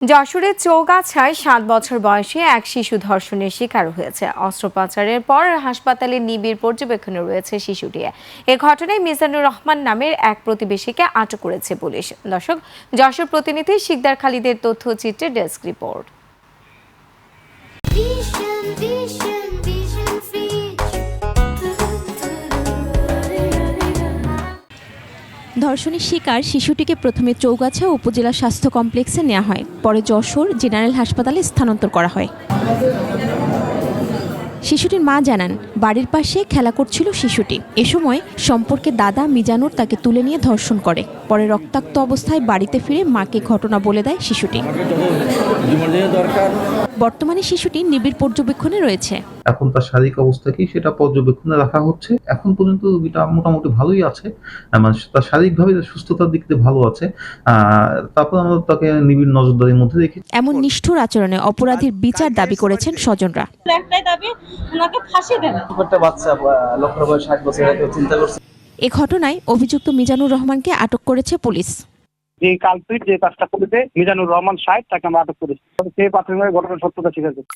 যশোরের চৌগাছায় ৭ বছর বয়সী এক শিশু ধর্ষণের শিকার হয়েছে। অস্ত্রোপচারের পর হাসপাতালে নিবিড় পর্যবেক্ষণে রয়েছে শিশুটি। এ ঘটনায় মিজানুর রহমান নামের এক প্রতিবেশীকে আটক করেছে পুলিশ। দর্শক, যশোর প্রতিনিধি শিকদার খালিদের তথ্যচিত্রে ডেস্ক রিপোর্ট। ধর্ষণের শিকার শিশুটিকে প্রথমে চৌগাছা উপজেলা স্বাস্থ্য কমপ্লেক্সে নেওয়া হয়, পরে যশোর জেনারেল হাসপাতালে স্থানান্তর করা হয়। শিশুটির মা জানান, বাড়ির পাশে খেলা করছিল শিশুটি। এ সময় সম্পর্কে দাদা মিজানুর তাকে তুলে নিয়ে ধর্ষণ করে। পরে রক্তাক্ত অবস্থায় বাড়িতে ফিরে মাকে ঘটনা বলে দেয় শিশুটি। বর্তমানে শিশুটি নিবিড় পর্যবেক্ষণে রয়েছে। এখন তার শারীরিক অবস্থা কি সেটা পর্যবেক্ষণে রাখা হচ্ছে। এখন পর্যন্ত রোগীটা মোটামুটি ভালোই আছে, মানে তার শারীরিকভাবে সুস্থতার দিক দিয়ে ভালো আছে। তারপর আমরা তাকে নিবিড় নজরদারির মধ্যে রেখে। এমন নিষ্ঠুর আচরণে অপরাধীর বিচার দাবি করেছেন স্বজনরা। একটাই দাবি, ওনাকে ফাঁসি দেন। একটা বাচ্চা লক্ষ্য বয়স 60 বছর চিন্তা করছে। এ ঘটনায় অভিযুক্ত মিজানুর রহমানকে আটক করেছে পুলিশ। যে কালপিট যে কাজটা করেছে মিজানুর রহমান সাহেব, তাকে আমরা আটক করেছি। সেই প্রাথমিক ঘটনার সত্যতা স্বীকার করেছে।